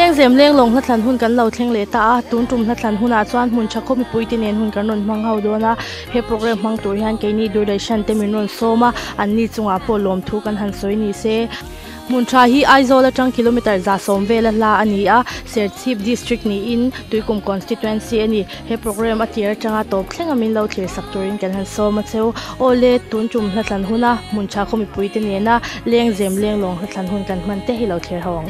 งเสียมเลี้ยงลงทัดทันหุ่นกันเราเทงเลตาตุนจุ่มทัดทันหุ่นอาจวนหุ่นชักก็มีปุยตีเนียนหุ่นกันนนมังเฮาดูนะเฮโปรแกรมมังตัวยันเกนี่ดูได้ฉันเต็มนนโซมาอันนี้จงอาพอลมทุกันหันสวยนี่เซมุนชาฮีไอโซละจังกิโลเมตรจะสมเวลลาอันนี้อ่ะเซอร์ทิฟดิสทริกนี้อินตุยกุมคอนสติทเวนซีอันนี้เฮโปรแกรมอัติร์จังอาตบเทงอามินเราเทียสักตัวรินกันหันโซมาเซลโอเลตุนจุ่มทัดทันหุ่นนะมุนชาก็มีปุยตีเนียนนะเลี้ยงเสียมเลี้ยงลงทัดทันหุ่นกันมันเตะให้เราเทียหอง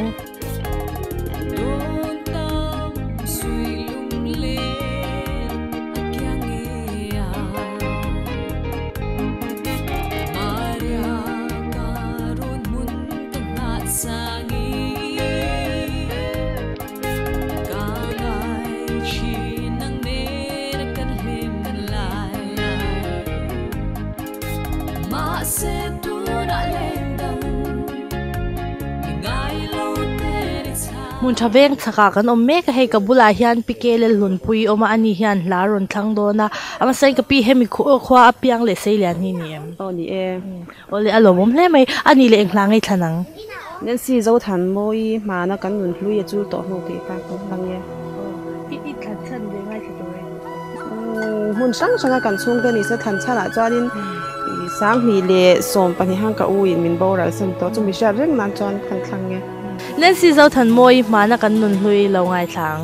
มุนชาเวงสักกันอมเมกให้กับบุลาฮิอันพิเกเลลุนปุยอมาอันนี้ฮิอันลารอนทั้งโดนะอามาใส่กับปีเฮมิขวาเปียงเลเซียนนี่เนี่ยโอ้นี่โอเลอารมณ์เลยไหมอันนี้เลยเองลางให้ทนังนั่นสิเจ้าทันมวยมานะกันหนุนลุยจูต่อโลกีกันฟังเนี่ยอีทันชันเลยง่ายที่สุดหุ่นสังกันช่วงเดือนนี้จะทันชาละจอดินสังมีเล่สมปนิหังกับอุยมินโบราณสมโตจะมีเรื่องนั้นจอนทันครั้งเนี่ยเล่นซีเจ้าทันมวยมานักกันนุนลุยเราไงทั้ง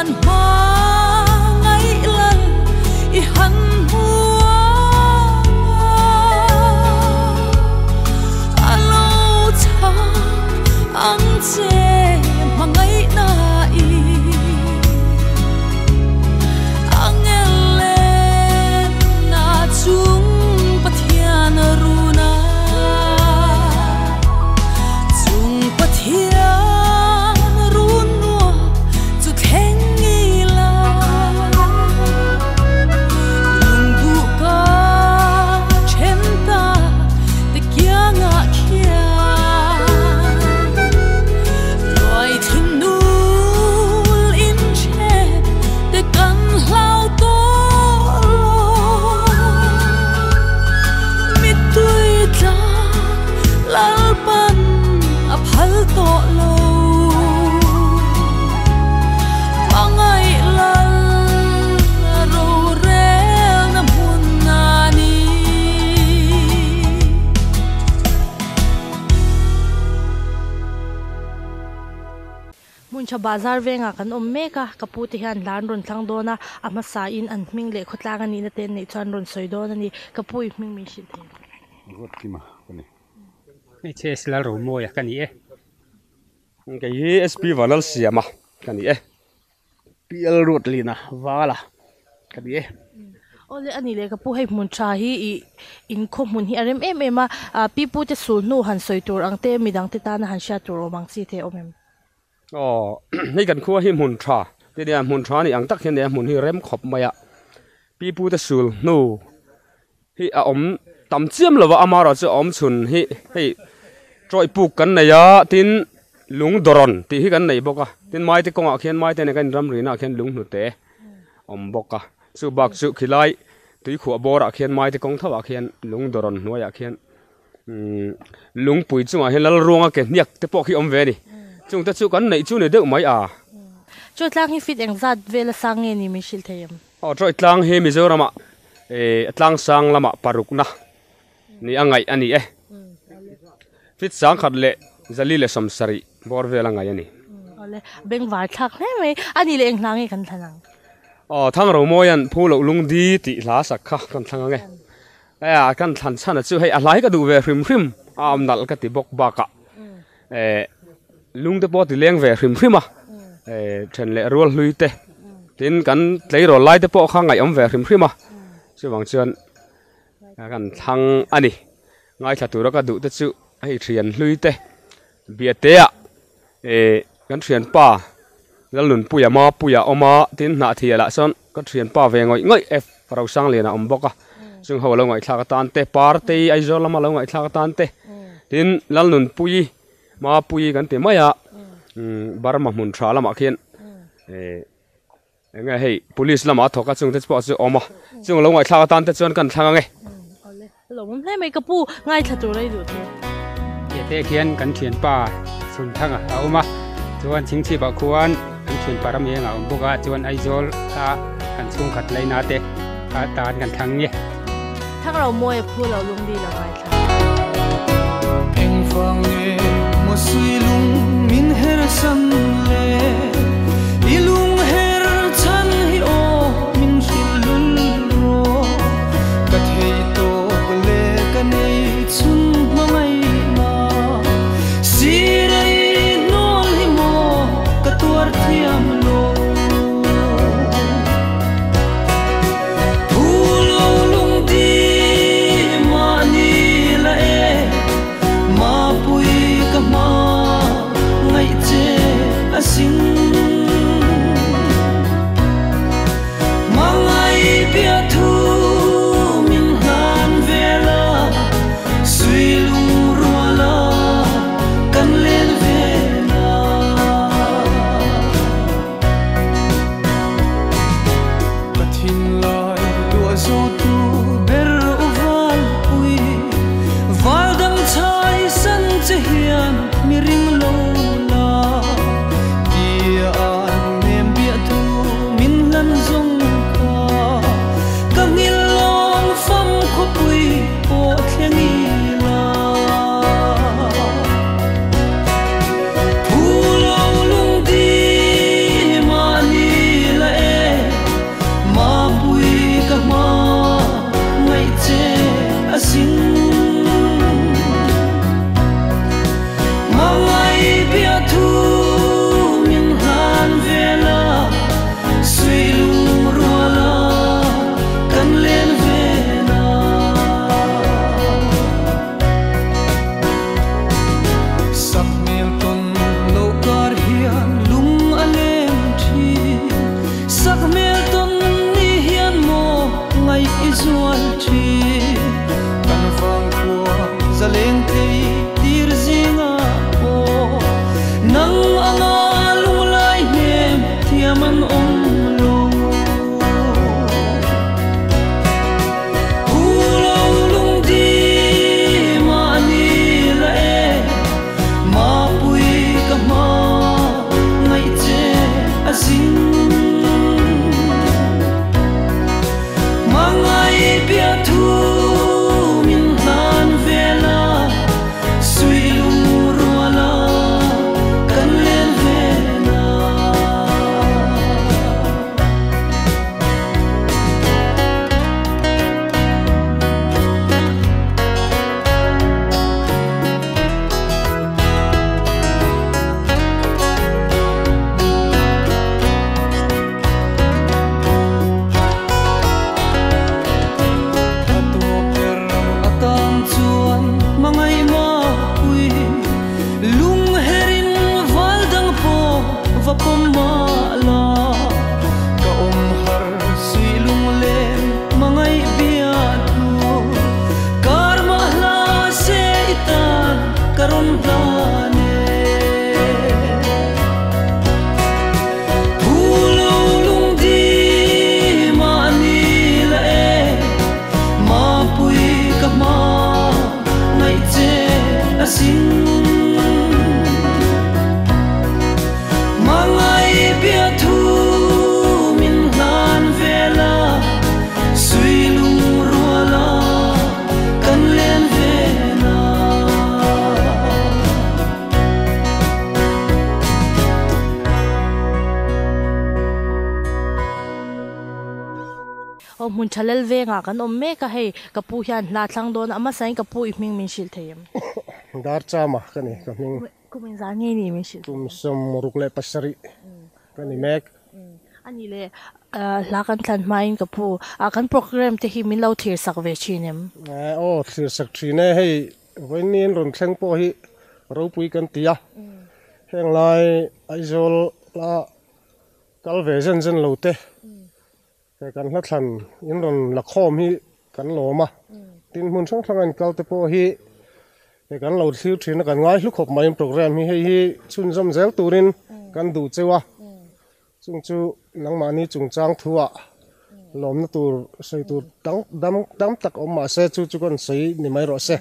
ban ma ngai lan i han hua alo cha ang che ma ngai na i ang ele na chung pathian runa chung pathian run no chu theng ngi la lung bu ka chen ta te kya nga khia loi thin nul in che te kan hlau to mi tui ta lal pan a phal to lo pangai lal ro rel na mun na ni mun cha bazar venga kan meka kaputi han lan ron thlang dona ama sa in an hming le khotlang ani na ten nei chan ron soi don ani kapui hming mi shi the rốt kim à con nàyนี่เชสลารูโมยกันนี่cái SP vào nó xỉa mà cái này PL rốt liền à vào là cái này ole ani le kapu hei mun cha hi in kho mun hi rem em a pipu te sul nu han soi tur ang te midang te ta na han sha tur omang chi the omemนี่กันขั้วหิมหุ่นทราเดี๋ยวหุ่นทรานี่อังตักเห็นเนี่ยหุ่นที่เริ่มขบมาอ่ะปีปูตะสูลนู่ที่อมตำเจียมหรือว่าอามาเราจะอมชุนให้จอยปูกันเนี่ยทินลุงดรอนที่กันเนี่ยบอกอ่ะทินไม้ที่กงอ่ะเขียนไม้ที่ในกันรำรีน่ะเขียนลุงหนุเตะอมบอกอ่ะสุบักสุขีไลที่ขวบบอระเขียนไม้ที่กงเท่าเขียนลุงดรอนนัวอยากเขียนลุงปุ๋ยจุ่มเห็นแล้วรวงอ่ะเขียนเนี่ยที่ปอกที่อมเวนี่จุงแต่จุกันในจุเนี่ยเด็กไม่จุดล่างhi fit eng zat vela sang nge ni mi shil thayamจอยตลังเฮมิโซรามะตลังสังลามะปารุกนะนี่อังไงอันนี้ฟิตสังขัดเละจะลีเละสมสรีบอร์เวลังไงอันนี้ole beng war thak ne me ani le eng lang nge kan thanangทั้งเราโมยันผู้หลงลุงดีติลาสักค่ะกันทั้งไงกันทันชันจะให้อะไรก็ดูเวริมริมนัลก็ติบกบากะลุงเตปอติเลี้ยงเวริมริมอ่ะเช่นเละรัวลุยเตทินกันเลยรอไล่เตปอข้างไงเวริมริมอ่ะชื่อวังเชิญกันทั้งอันนี้ง่ายถ้าตัวเราก็ดูเตชื่อให้เทียนลุยเตเบียเตะกันเทียนป่าแล้วหลุนปุยมาปุยอมาทินหน้าที่ละส่วนก็เทียนป่าเวงง่อยเราสร้างเรียนอมบอกอ่ะซึ่งเขาเราง่ายทากตันเตปาร์ตี้ไอโซลมาเราง่ายทากตันเตทินแล้วหลุนปุยมาปุยกันเตมายาบาร์มามุนทราละมาเขียนไงให้ police ละมาถกกันซึ่งเทศบาลซึ่งออกมาซึ่งเราไงทางตันเทศบาลกันทางไงหลงไม่ไม่กระปูง่ายถ้าตัวได้ดูเถอะเตะเขียนกันเขียนป่าสุนทางเอามาจวนชิงชีบะควรกันเขียนป่ารำเองเอาบุกจวนไอโซลตากันซุ่มขัดไลนาเตะตากันทางเนี่ยถ้าเราโมยพูดเราลุงดีเราไงค่ะเพ่งฟังเอมัวซีลุงมินเฮรสันเลอีลุงเฮรชันฮิโอมินชิลลุนโรกะเทยโตกะเลกะเนยชุนมาไงมาซีไรโนลิโมกะตัวเทียมโลsing zual chi kan vang khua zaleng thei tir zinga o nang anga lung lai nem thiaman om lo ulo lung di ma ni la e ma pui ka ma ngai che asin mangai bia thu min han vela sui lung ruala kan len vela mun chalel ve nga kan om me ka hei kapu hian hla thlang don ama sain kapu I hming min shil theiam dar chama kani ka hming kumin zani ni min shil tum som rukle pasari kani mek ani le hla kan thlan main kapu kan program te hi min lo thir sak ve chinem o thir sak thine hei voinin ron thleng po hi ro pui kan tia heng lai aizol la kalve zen zen lote kan hla thlan in ron la khom hi kan loma tin mun thang thang an kal te po hi kan lo thil thina kan ngai hlu khop mai program hi chun jom zel turin kan du chewa chung chu nangmani chungchang thuwa lomna tur sei tur dam tak oma se chu kon sei ni mai ro se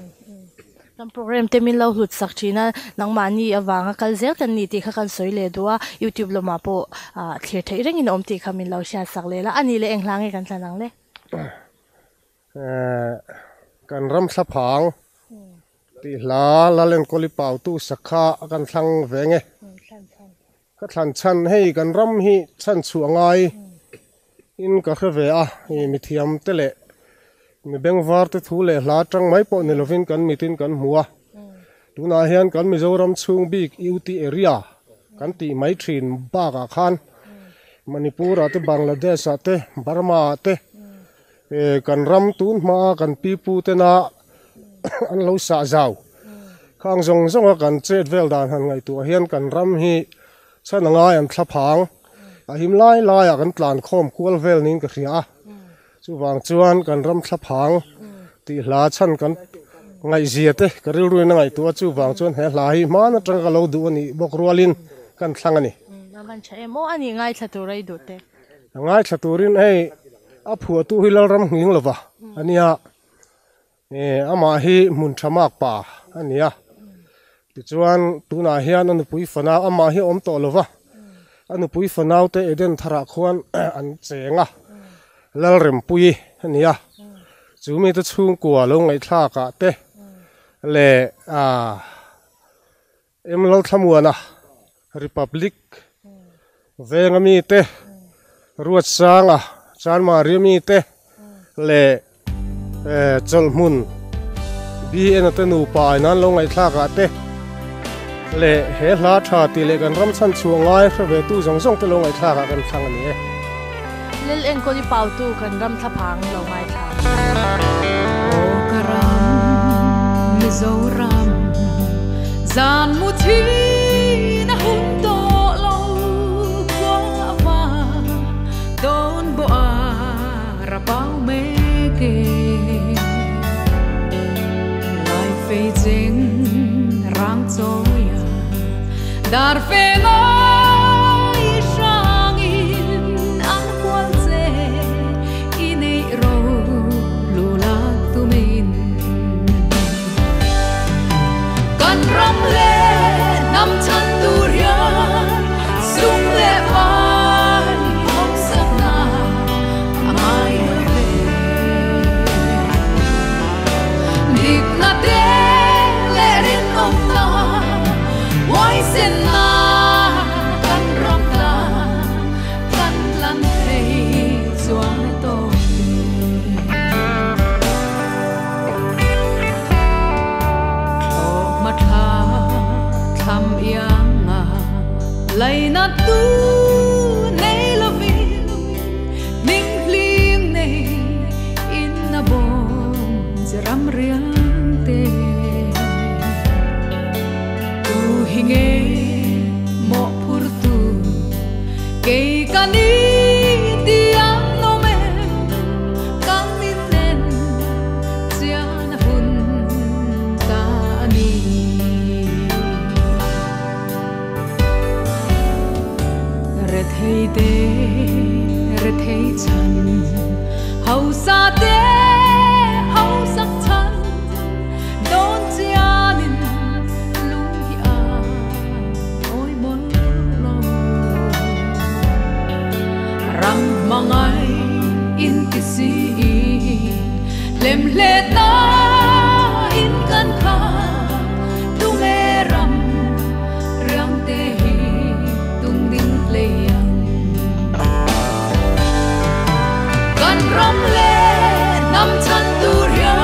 tam program te min lo hlut sak thina nangmani awanga kal zel kan ni ti kha kan soi le duwa YouTube lo ma po thlir thei reng in om ti kha min lo sha sak le la ani le englang e kan tlanang le kan ram thla phang ti la len koli pau tu sakha kan thlang venge ka thlan chan hei kan ram hi chan chuangai in ka khave a mi thiam tele mi beng var te thu le hla tang mai po ne lovin kan mitin kan muwa tuna hian kan Mizoram chung big UT area kan ti mai thin ba ka khan Manipur ate Bangladesh ate Burma ate kan ram tun ma kan pipu te na an lo sa zaw khang zong zong kan chet vel dan han ngai tu hian kan ram hi chanangai an thla phang a him lai kan tlan khom kual vel nin ka ria chu wang chuan kan ram thla phang ti hla chan kan ngai ziate ka ril ruina ngai tu chu wang chuan he hla hi man atang ka lo du ani bok rualin kan thlang ani naman cha emo ani ngai thatu rai du te ngai thaturin hei a phua tu hilal ram nging lova ania ama hi mun thamak pa ania ti chuan tuna hian an pui fana ama hi om to lova an pui fanau te eden thara khuan an chenga lal rem pui ania chumi te chung kwa lo ngai thla ka te le em lo thamuana republic vengami te ruat sanga chan ma rimi te le cholmun bi en te nu pa nan lo ngai thla ka te le he hla tha ti le kan ram chan chuangai khave tu jong jong te lo ngai thla ka kan thang ani lel en ko li pau tu kan ram tha phang lo ngai tha o karam Mizoram zan mu thi na hum to lo kwa va don bo a ra pau me ke dar fe ngai sang in an kwal che inei ro lu la tu min kan ram le nam chan tu ria sung le ai hong sak na amai ve dik na te le rin om na why sin na kan ram la kan lan thei chuang to ma tha tham yang a lai na tu nei lovin ning hling nei in na bom ram riang te tu hinge mo phur tu ke kani tiang no me kan min nen chian hun ta ni re thei te re thei chan hau sa te hau sak chan don chianin lung hi a oi mon lo rang mangai in ti si lem le ta in kan kha tu me ram rang te hi tung ding le yang kan ram le nam chan tu ria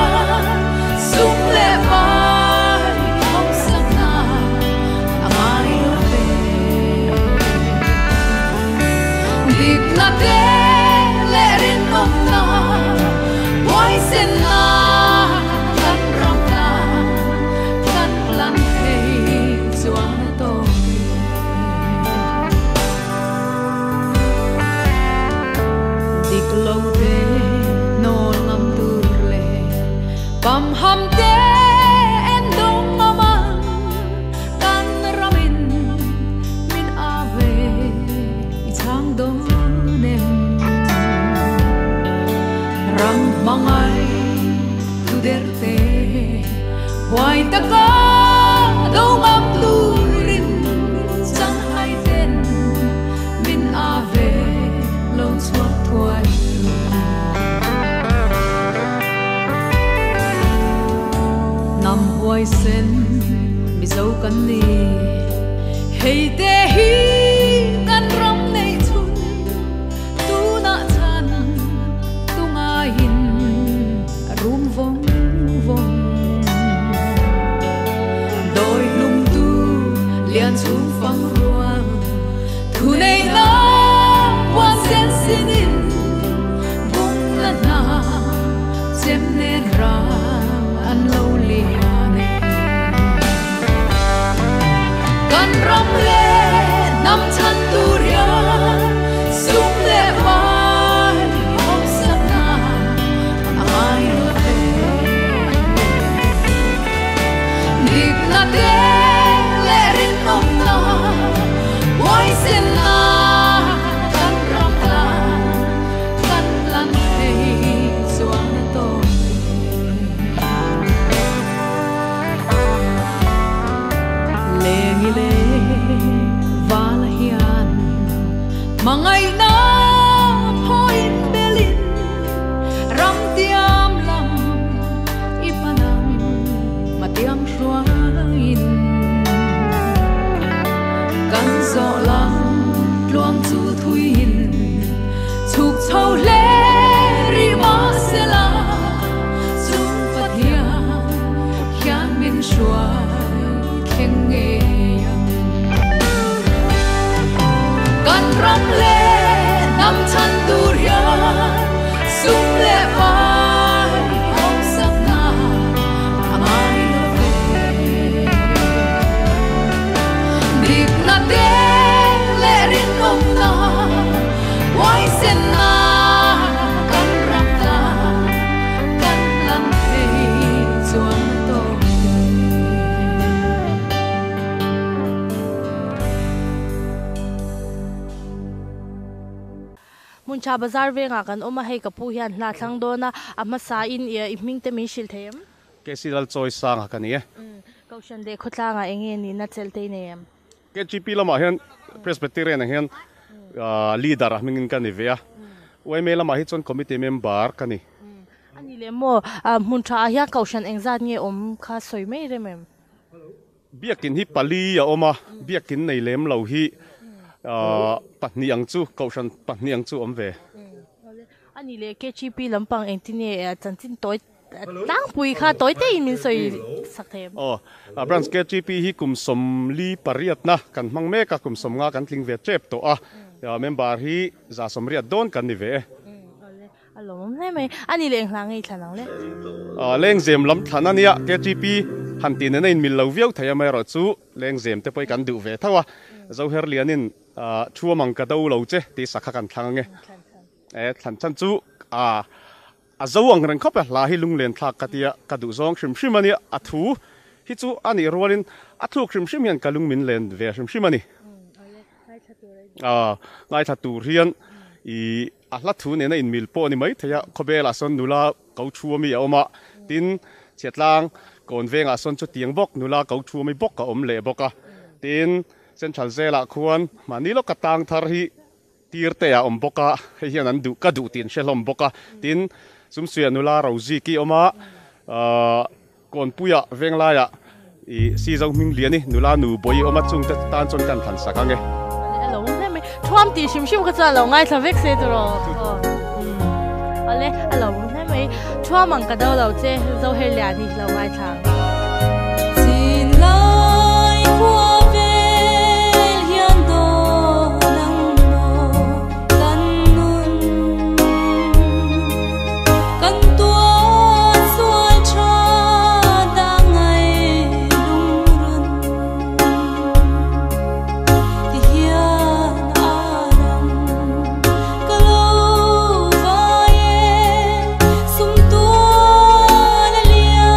sung le vai hong sak na amai ve dik na te le rin om na why sin na kan ram na kan lan thei chuang to dik lo te no lam tur le pam ham te en dong mama kan ramin min ave i chang do nem ram mangai tu der te hoai ta ka do ngam turin sang hai ten min ave lo chuak thuai nam hoai sen mi zo kan ni hei te hi kan ram nei chun tu na chan tu nga hin rum vong vong đôi lung tu lian chung phang ruang thu nei na quan sen sinin bung la na chem ne ra an lo liane kan ram le nam chan tu ria sung le vai hong sak na amai ve dik na te le rin om na why sin na kan ram la kan lan thei chuang to le ngi le va la hian mangai na phoin belin ram tiam lam ipanang matiam shwain kan zo lang luang chu thuin chuk chau le ri ma se la chung pathia khian min shwai kheng nge yang kan ram le nam chan tu ria sung le vai hong sak na amai ve dik na te le rin om na mun cha bazar ve nga kan oma hei kapu hian hna thlang dona ama sa in iming te mi shil them KCL choice sang ka ni kaushan de khotla nga enge ni na chelte nem KGP lama hian Presbyterian hian leader mingin ka ni vea wai me lama hi chon committee member ka ni ani le mo mun cha ya kaushan engzat nge om kha soi mai re mem biakin hi pali ya oma biakin nei lem lo hi patniang chu kaushan patniang chu om ve ani le KGP lampang engtine chanchin toy tang pui kha toy te in min soi sakhem branch KGP hi kum som li pariat na kan mang me ka kum som nga kan tling ve chep to member hi za som riat don kan ni ve alom ne me ani le hlang ei thanang le leng zem lam thana nia KGP hantin na in mil lo viau thaya mai ro chu leng zem te poi kan du ve thawa zo her lianin chua mang ka do lo che ti sakha kan thlang nge than chan chu azawang ran khop la hi lunglen thak katia kadu zong shrim shrimani athu hi chu ani rolin athu shrim shrim hian kalung min len ve shrim shrimani ngai thatu rian la thu ne na in mil po ni mai thaya khobela son nula kau chuami oma tin chetlang kon venga son chu tiang bok nula kau chuami bok ka om le boka tin central zela khuan manilo katang thar hi tirte ya om boka hian an du ka du tin shelom boka tin sumsuya nula rozi ki oma kon puya vengla ya si zong ming liani nula nu boi oma chung ta tan chon kan than sakange alo ne me thuam ti shim shim ka cha lo ngai tha vek se to ro ale alo ne me thuam ang ka do lo che zo he lia ni lo ngai tha xin lai qua vel hian do nang no kan nun kan tua sual cha da ngai lung run ti hian aram kalo vai sum tua la lia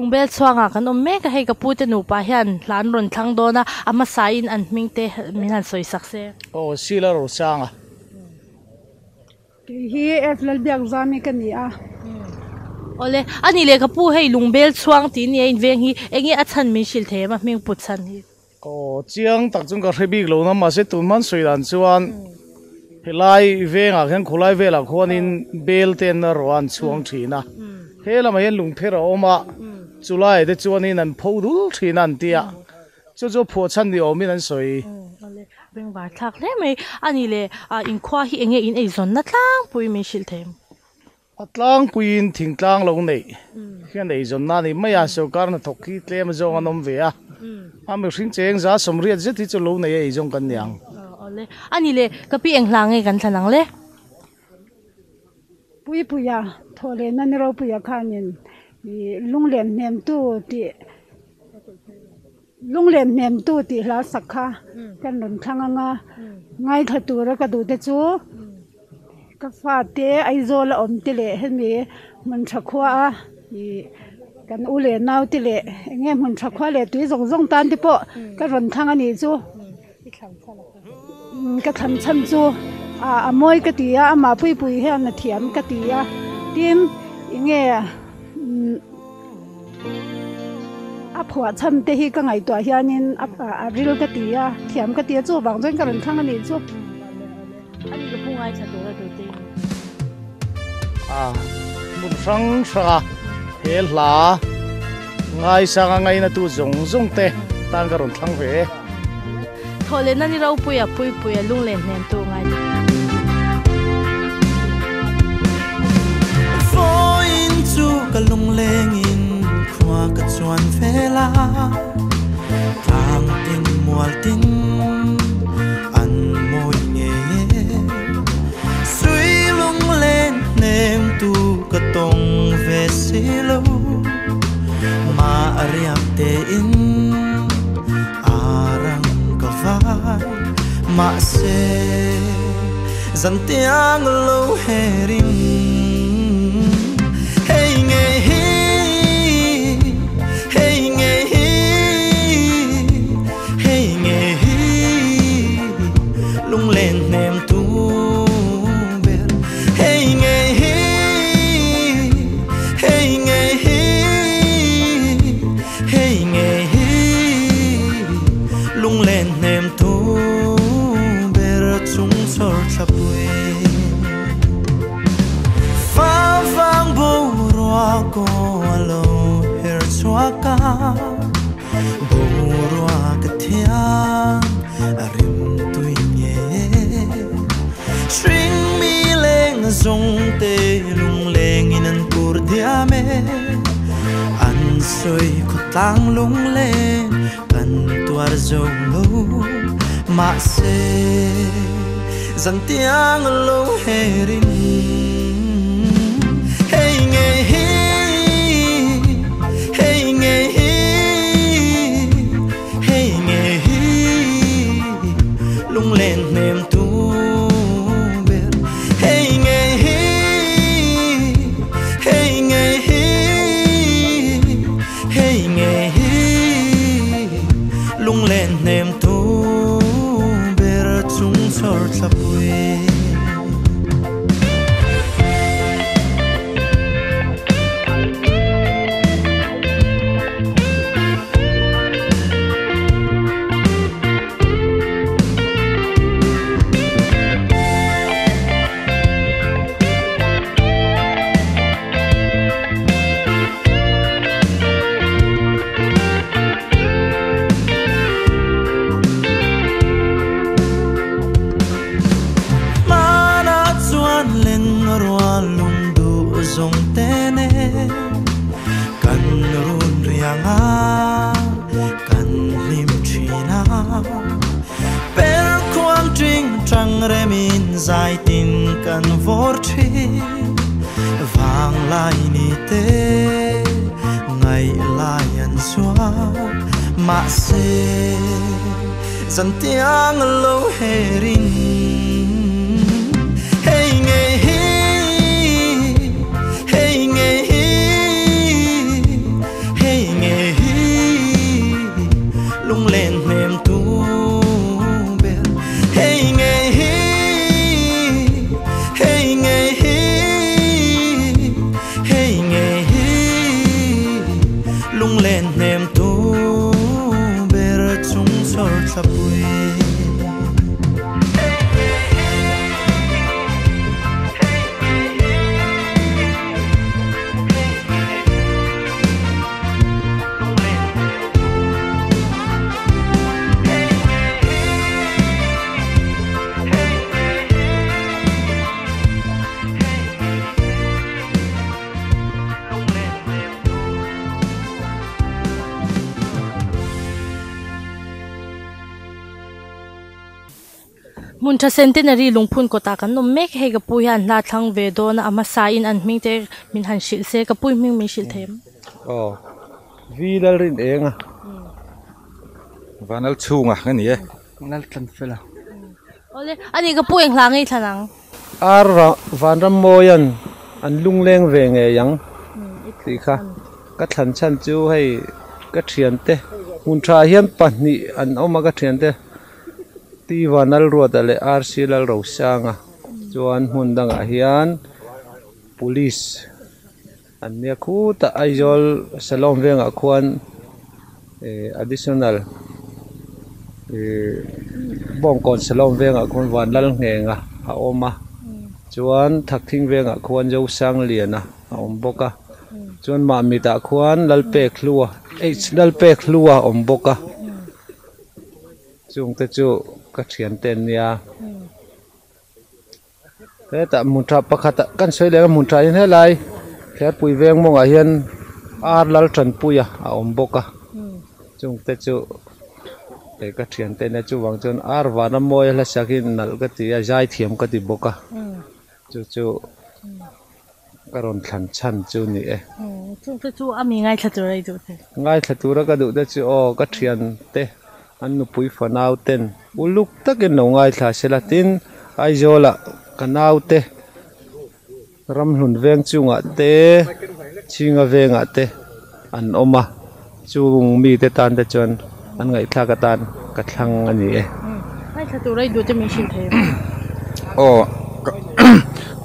lung bel chuanga kan om mek hei ka pu te nu pa hian hlan ron thlang dona ama sa in an hming te min han soi sakse o sila ro sanga hi eflal biak zami kan ni a ole ani le ka pu hei lung bel chuang ti ni in veng hi engi a chan min shil the ma ming put chan hi o chiang tak chung ka rebik lo na ma se tun man soi dan chuan helai venga khen khulai vela khonin bel ten na ron chuang thina hela ma yen lung phera oma chulai de chuanin an phodul thina an tia chu pho chan ni omin an soi ole beng ba thak le mai ani le in khwa hi enge in ei zon na tlang pui min shil them atlang puin thingtlang lo nei hian ei zon na ni maya so kar na thokki tlem zo anom ve a ami hring cheng za somriat je ti chu lo nei ei jong kan nyang ole ani le kapi englang nge kan thanang le pui puya thole nan ro puya khanin lunglen nem tu ti lunglen nem tu ti hla sakha kan ron thanganga ngai thatu ra ka du te chu ka fa te ai zo la om ti le hemi man thakwa kan ule naw ti le nge mun thakwa le tui zong zong tan ti po ka ron thangani chu ka tham cham chu a moi ka tia ama pui pui he na thiam ka tia tim nge a phwa cham te hi ka ngai to hianin a ril ka tia thiam ka tia chu bang join ka ron thangani chu ani ka pu ngai cha do ra do te mun sang sa hel la ngai sang ngai na tu zong zong te tang ka ron thang ve thole nani rau puya pui puya lunglen nem tu ngai Voin chu ka lungleng in khwa ka chuan vela tang tin mual tin an moi nge sui lunglen nem tu ka tong ve silo ma ariam te in arang ka vai ma se zan tiang lo herin hey nge hi hey nge hi hey nge hi lung lên nem tu ber hey nge hi hey nge hi hey nge hi lung lên nem tu ber chung sor chapue fa vang bo roa ko alo her chuaka bo roa ka thia arim tuinye string mi leng zong te lung leng in an pur diame an soi ko tang lung len kan tuar zong lo ma se zan tiang lo herin hey nge hi hey nge hi hey nge hi lung lên nem tu ber hey nge hi hey nge hi hey nge hi lung lên nem tu ber chung sor chapue zong tene kan run rianga kan lim china per kwang tring trăng remin zai tin kan vor thi vang lai ni te ngày lai an xóa ma se dần tiếng lâu herin hey nge hi hey nge hi hey mun tha centenary lungphun ko ta kan nom mek he ka puyan la thang ve do na ama sa in an ming te min han shil se ka pui ming mi shil them vilal rin enga vanal chunga ngani e ngal tan fela ole ani ka pu eng hlangai thanang ar vanram moyan an lungleng ve nge yang ti kha ka than chan chu hei ka thian te mun tha hian pahni an oma ka thian te ti vanal ruadale arsilal ro sanga chuan hun danga hian police an nia khu ta aizol salom venga khuan additional bong kon salom venga khuan vanal ngenga a oma chuan thakthing venga khuan jo sang liana a om boka chuan ma mi ta khuan lalpe khlua lalpe khlua om boka chung te chu ka thian ten nia te ta muntra pakhata kan soi le muntra in helai thler pui veng monga hian ar lal tran puya a om boka chung te chu te ka thian te na chu wang chon ar wana moi la sakin nal ka ti a jai thiam ka ti boka chu karon thlan chan chu ni e chung te chu ami ngai thaturai du te ngai thatura ka du te chu o ka thian te an nu pui fanau ten uluk takin no ngai thla sela tin aizola kanau te ram hlun veng chunga te chinga venga te an oma chung mi te tan te chon an ngai thla ka tan ka thlang ani e ngai thaturai du te mi shil the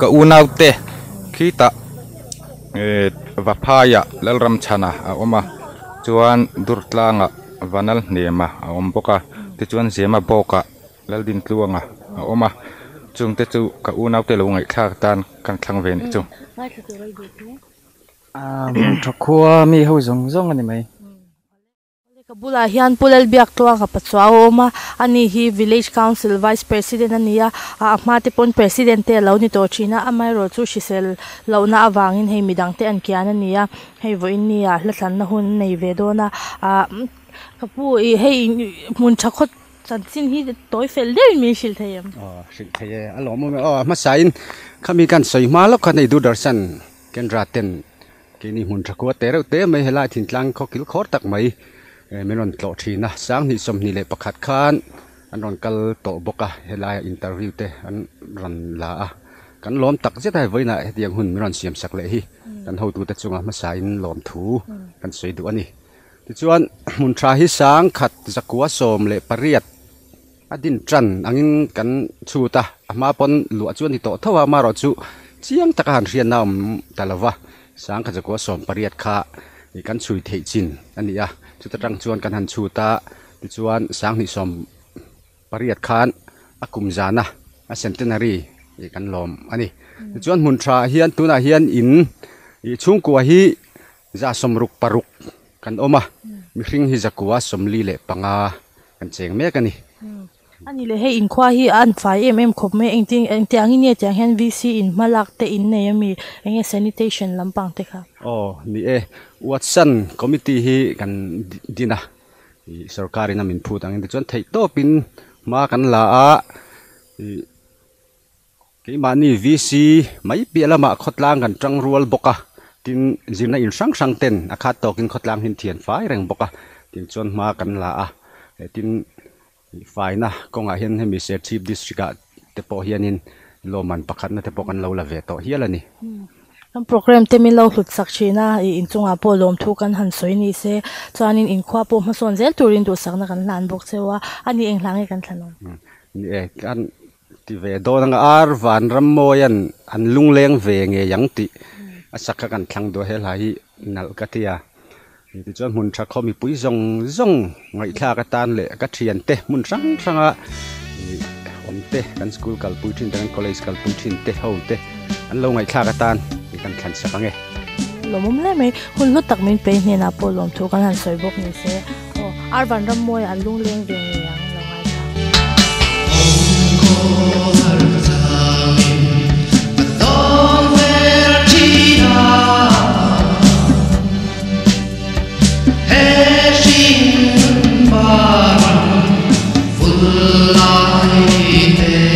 ka unau te khita vapaya lalram chana a oma chuan durtlanga vanal nema a om boka ti chuan zema boka laldin tluanga a oma chung te chu ka unau te lo ngai thak tan kan thlang ve ni chu mun thakhuwa mi ho zong zong ani mai kabula hian pulal biak to ka pachwa oma ani hi village council vice president ania a mate pon president te lo ni to china amai ro chu shisel lo na awangin hei midang te an kian ania hei voin nia la than na hun nei ve do na a kapu hei mun thakot chan sin hi toy fel le mi shil thayam shil thaye alo mo ma sain khami kan soi ma lo khanei du darsan ken raten kini mun thakwa te ro te mai hela thin tlang kho kil khor tak mai meron tlo thina sang ni som ni le pakhat khan anon kal to boka helai interview te an ran la a kan lom tak je tai voina hetiang hun meron siam sak le hi kan ho tu te chunga ma sain lom thu kan sei du ani ti chuan mun tha hi sang khat zakua som le pariat adin tran angin kan chuta ama pon lu chuan hi to thawa ma ro chu chiang takan rian nam talawa sang khat zakua som pariat kha i kan chui thei chin ani a chuta tang chuan kan han chuta ti chuan sang ni som pariat khan akum jana a centenary i kan lom ani ti chuan mun tha hian tuna hian in i chungkua hi za somruk paruk kan oma mi hring hi zakua somli le panga kan cheng mek ani ani le he in khwa hi an 5mm khop me engtiang ni tiang hen vc in malak te in ne mi enge sanitation lampang te kha ni watson committee hi kan dina i sarkari na min phut angin chuan thei to pin ma kan la a ke mani vc mai pialama khotlang kan tang rual boka tin zina in sang sang ten akhat tokin khotlang hin thian fai reng boka tin chuan ma kan la a tin faina konga hian hemi se chief district te po hianin loman pakhat na te po kan lo la ve to hialani kan program te min lo hlut sak china in chunga po lom thu kan han soi ni se chuanin in khwa po ma son zel turin du sakna kan lan bok chewa ani eng hlange kan thlanom ni kan ti ve do nang ar van ram moyan an lungleng ve nge yang ti asaka kan thlang do hel hai nal katia ti chuan mun tha khomi pui zong zong ngai thla ka tan le ka thian te mun sang sanga om te kan school kal pui thin kan college kal pui thin te ho te an lo ngai thla ka tan kan thlan sak ange lomum le me hun lu tak min pe ne na po lom thu kan han soi bok ni se ar van ram moi an lung leng ve nge yang lo ngai Full light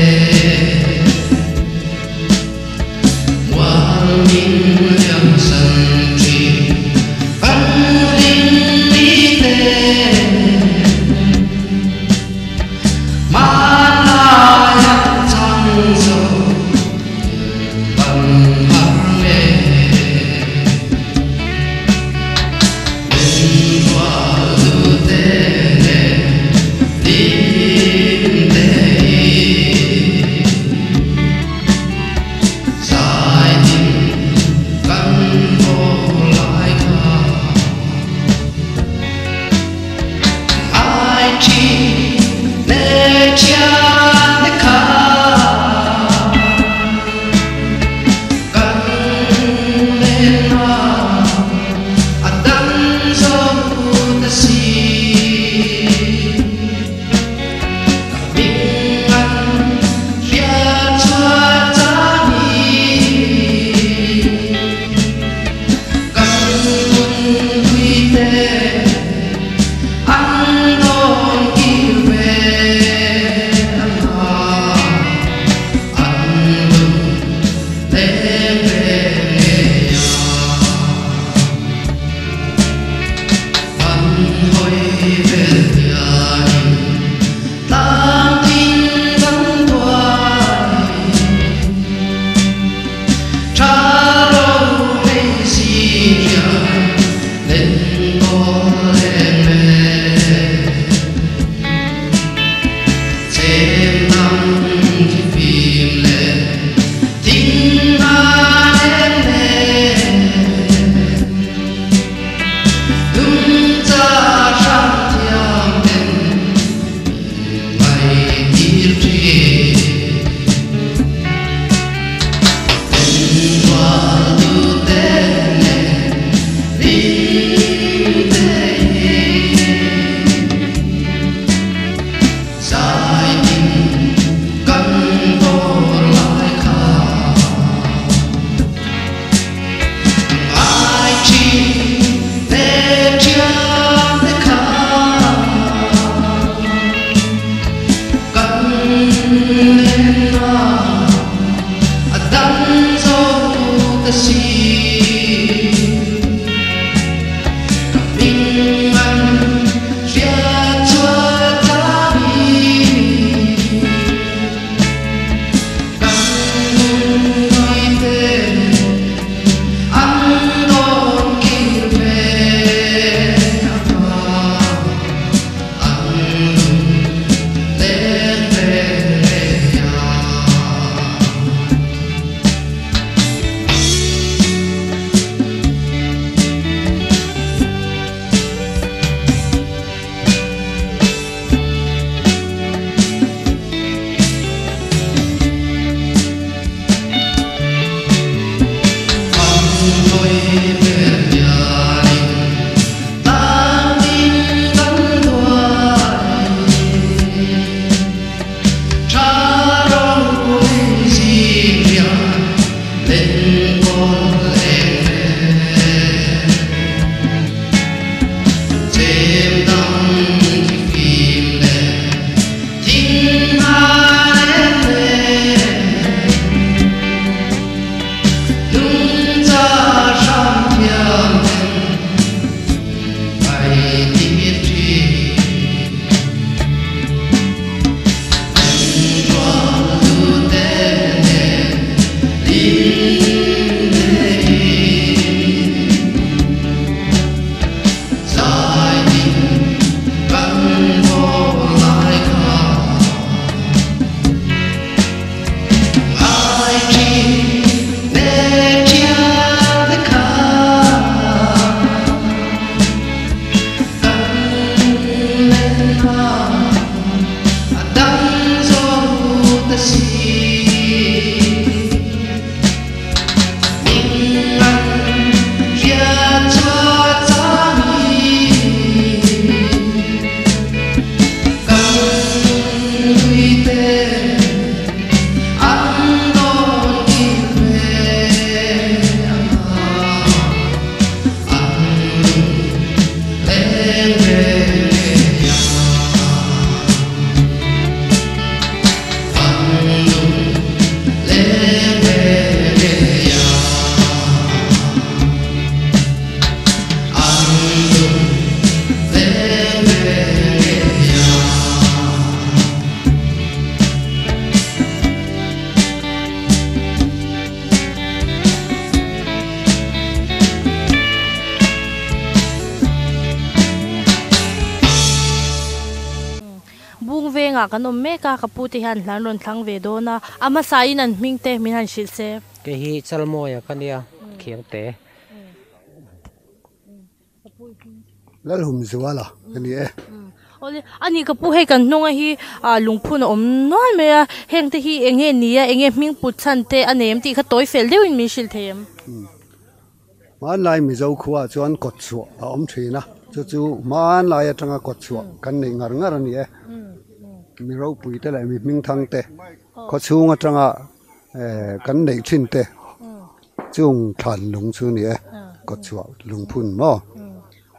kan meka kaputi han lanon thang ve do na ama sai nan mingte min han shil se ke hi chalmoya kania khiang te lal hum zuala ani e ole ani kapu he kan nonga hi lungphun om non me heng te hi enge nia enge ming put chan te anem ti kha toy fel deu in mi shil them man lai mi zo khuwa chuan kot chu a om thina chu man lai atanga kot chu kan nei ngar ngar ani e mi ro pui te lai mi ming thang te ko chung atanga kan nei thin te chung than lung chu ni e ko chu lung phun mo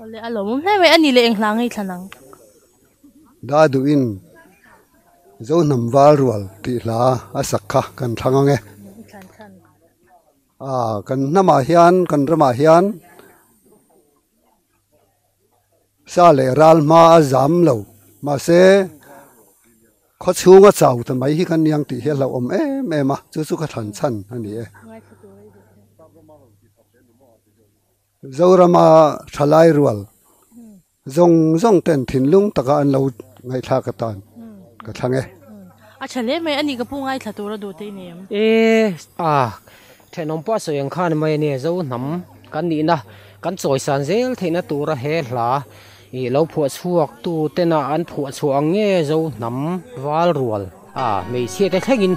ole alo mum hlai we ani le eng hlang ei thanang da du in zo nam wal rual ti la asakha kan thangange kan nama hian kan rama hian sa le ral ma azam lo ma se kho chunga chau ta mai hi kan yang ti he lo om ma chu kha than chan ani e zorama thalai rual zong ten thin lung taka an lo ngai tha ka tan ka thange a chale me ani ka pu ngai thla tura do te nem thenom pa so yang khan mai ne zo nam kan ni na kan choi san zel theina tura he hla i lo phu chuak tu tena an phu chuang nge zo nam wal rual mei sia te thangin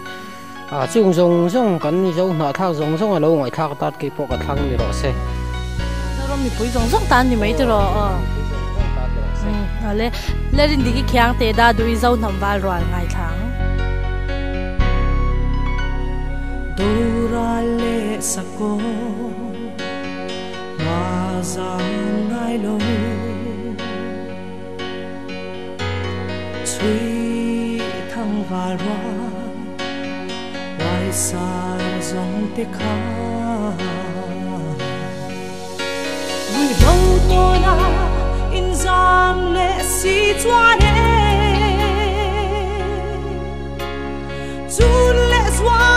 chung zong kan ni zo na thak zong a lo ngai thak tat ke po ka thang ni ro se ro mi pui zong tan ni mai te ro ale lerin digi khyang te da du zo nam wal rual ngai thang dorale sako mazang ngai lo chui thang wal wa wai sa zong te kha vui lo to na in zam le si chuan he chun le zwa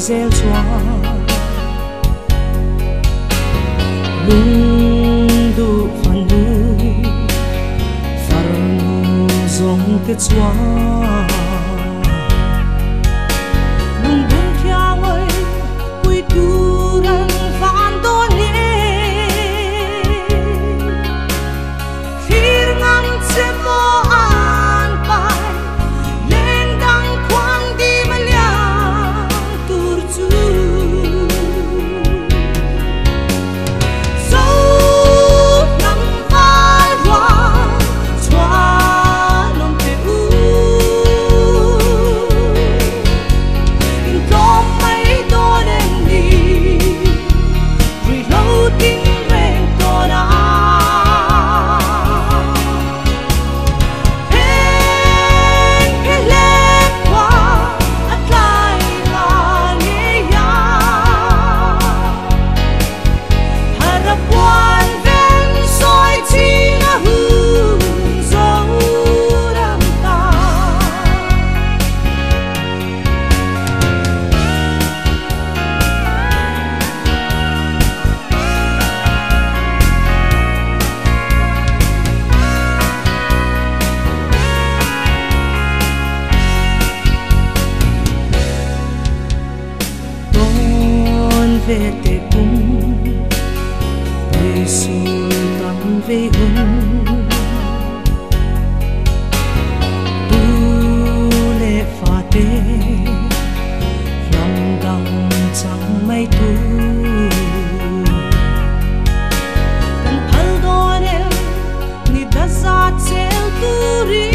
gieo choa lung du phan du phar nu zong te choa lung bung khia ngoi pui tu ran van do ne khir ngam che mo an pai leng dang kwang di ma lia Hãy subscribe cho kênh Ghiền Mì Gõ để không bỏ lỡ cùng người xuôi tắm về hùng tu lệ pha tê lòng găng chẳng mây tu cần phal đôi em ni đã ra treo tu ri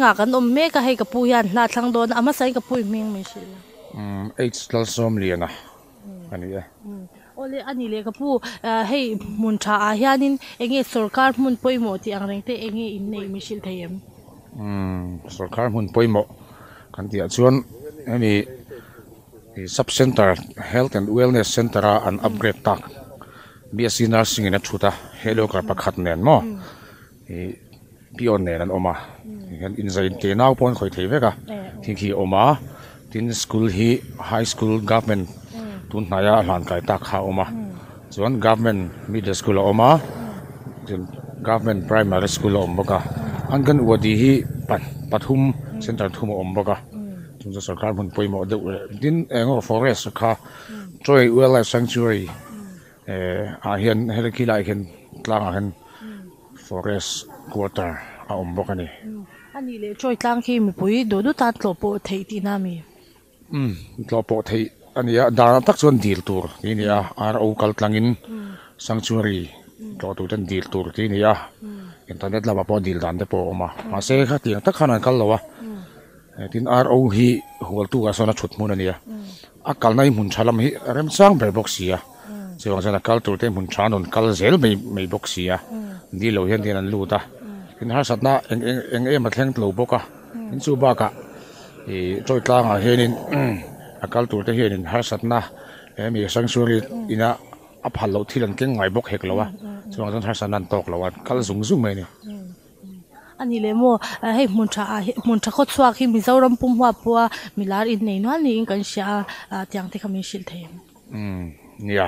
nga kan me ka hay kapuyan na thang don ama sai kapuy ming mi sila lal som liana ani ya ole ani le kapu hey mun tha a hianin enge sarkar mun poimo ti ang rengte enge in nei mi sil thayem sarkar mun poimo kan tia chuan ani sub center health and wellness center an upgrade tak BSc nursing in a chuta hello kar pakhat nen mo pion nen an oma in zain te naw pon khoi thei veka thi oma tin school hi high school government tun naya hlan kai tak kha oma chuan government middle school oma tin government primary school om boka angan wadi hi pathum center thum om boka tun sa sarkar mun poimo de din engo forest kha joy wildlife sanctuary a hian helki lai hen tlang a hen forest quarter a om boka ni ani le choi tlang khi mi pui do ta tlo po thei ti na mi tlo po thei ania dana tak chuan dil tur ni nia ro kal tlangin sanctuary tlo tu ten dil tur ti nia internet lama po dil dan te po oma ma se kha tiang tak khana kal lawa tin ro hi hol tu ga sona chut mun ania a kal nai mun chalam hi rem sang ber box sia chewang sana kal tur te mun chanon kal zel mei box sia di lo hian tin an lu ta in har satna eng em a thleng tlo boka in chu ba ka choi tlang a henin akal tur te henin har satna mi sanctuary ina a phal lo thilan keng ngai bok hek lowa chuang jan har sanan tok lowa kal zung zung mai ni ani le mo hei mun tha kho chuak hi mizoram pum hwa puwa milar in nei no ni in kan sha tiang te khami sil them nia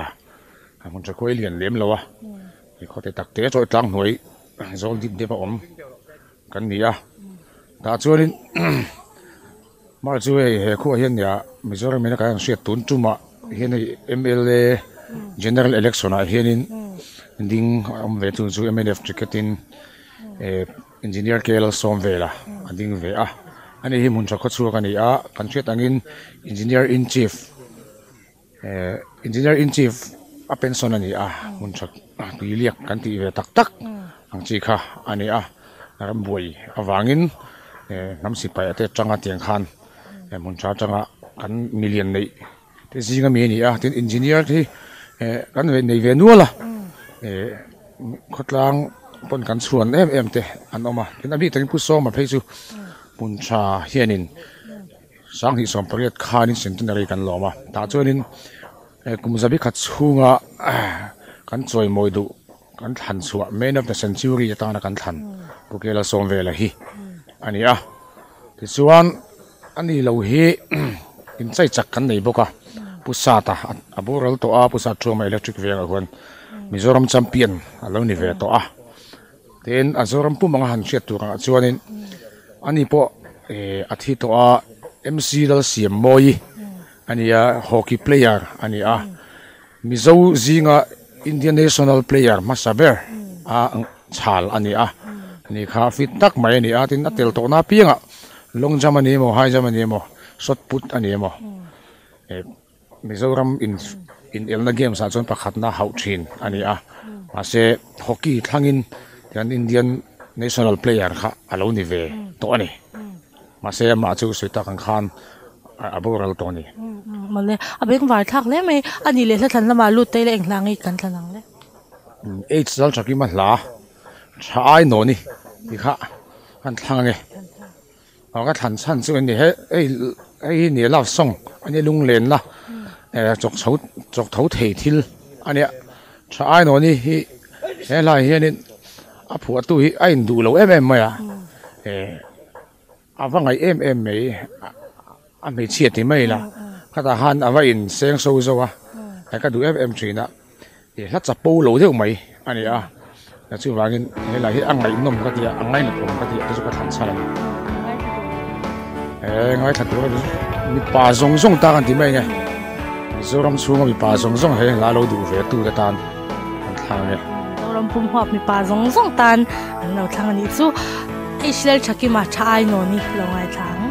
mun tha khoi lian lem lowa kho te tak te choi tlang noi zol dip de ba om kan nia ta chuanin mar chu he khu hian ya mizoram mena kan hriat tun tuma hian MLA general election a hianin ding ve chu MNF ticketin engineer kel somvela ading ve a ani hi mun chakho chu kan a kan hriat angin engineer in chief a pension ani a mun chak tuiliak kan ti ve tak tak ang chi kha ani a ram boi awangin nam si pa ate changa tiang khan mun cha changa kan million nei te zinga mi ni a tin engineer thi kan ve nei ve nuala khotlang pon kan chuan em te an oma tin abi teng pu so ma phei chu mun cha hianin sang hi som pariat khanin centenary kan loma ta chuanin kumzabi khat chunga kan choi moidu kan than chuwa man of the century ta na kan than pukela somvela hi ani a ti chuan ani lo hi in chai chak kan nei boka pusata aboral to a pusa trauma electric ve a hon mizoram champion alo ni ve to a ten azoram pu manga han chet tu ka chuanin ani po athi to a MC dal siam moi ania hockey player ania mizo zinga Indian national player Masaber a chal ani a ni kha fit tak mai ni a tin atel to na pianga long jam ani mo high jam ani mo shot put ani mo Mizoram in elna game sa chon pakhat na hau thin ani a ase hockey thangin yan Indian national player kha alo ni ve to ani mase ma chu suita kan khan aboral to ni male abeng war thak le mai ani le thlan lama lut te le englangi kan thlanang le eight sal chaki ma la chai no ni ni kha kan thlange aga than chan chu ni he ei ni love song ani lung len la chok thau thei thil ani chai no ni hi he lai hianin a phu tu hi ain du lo em mai a awangai em mai a me chia ti mai la khata han awa in seng so zo a ka du em trina la cha po lo deu mai ani a na chu wangin he lai hi angai nom ka ti angai na pom ka ti chu ka than chala ngai that ro mi pa zong zong ta kan ti mai nge zoram chunga mi pa zong zong he la lo du ve tu da tan an thang nge zoram pum hop mi pa zong zong tan an lo thang ani chu ei silal chaki ma chai no ni lo ngai thang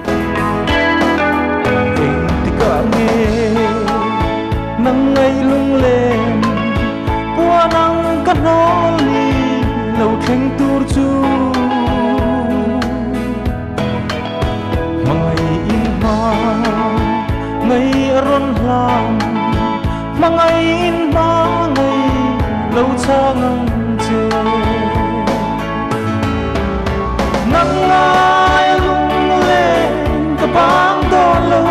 nang ngay lung lên qua nắng cắt nó li lâu thanh tur chu mà ngày in ma ngày ron lam mà ngày in ma ngày lâu cha ngang chê nang ngay lung lên ta bang đo lâu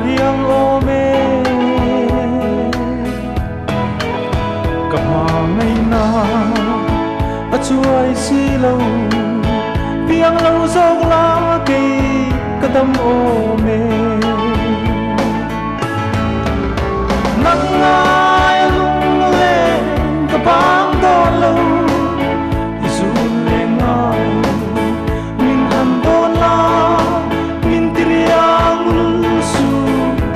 riang ome kama ngày na a chuai si lo piang lo zong la ke kadam ome nang ngai lung le ka bang do lo izun le ngai min han do la min triang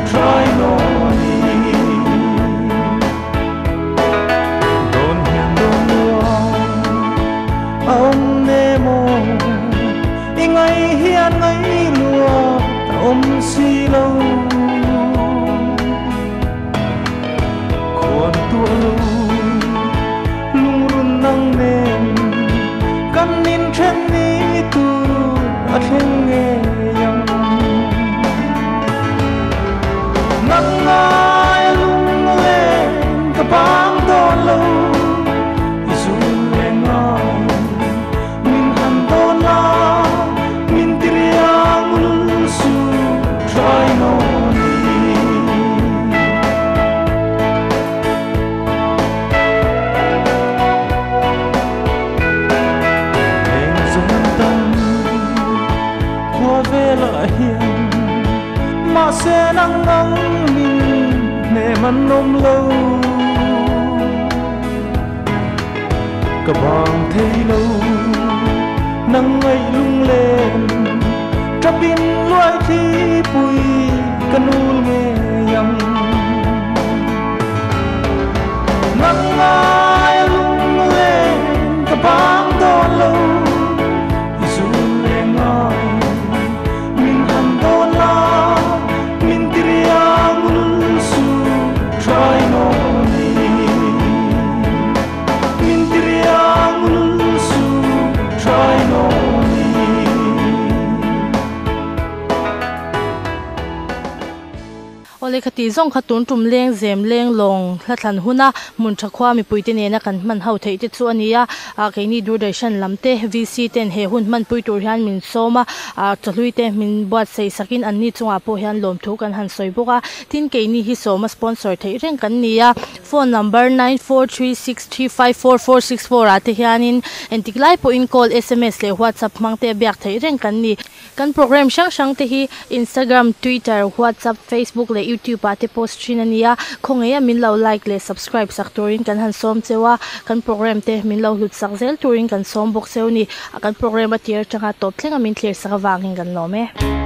try no don hian don ông nemo ingai hian ngai lua om si lo khon tu lo lung run nang nem kan nin chen ni tu a theng nge yang nang ngai lung lên ta bang do lo izun le ngai min han do la min triang ul su try no ni eng zong tan kwa vela hian ma se nang ngang nè man ôm lâu cả bang thấy lâu nắng ngày lung lên trap in loài thi bụi canul nghe yang nắng ngày lung lên cả bang đó lâu le khati zong khatun tum leng zem leng long hlatlan huna mun thakwa mi puite ne na kan man hau thei te chu ania a ke ni Doordarshan lamte VC ten he hun man pui tur hian min soma a chlui te min buat sei sakin an ni chunga po hian lom thu kan han soi boka tin ke ni hi soma sponsor thei reng kan nia phone number 9436354464 ate hianin entiklai po in call SMS le WhatsApp mangte biak thei reng kan ni kan program sang te hi Instagram Twitter WhatsApp Facebook le YouTube ate post chinania khongeya min lo like le subscribe saktorin kan han som chewa kan program te min lo lut sakzel turin kan som bok seuni akan program atir changa top thlenga min clear sa wangin kan lo me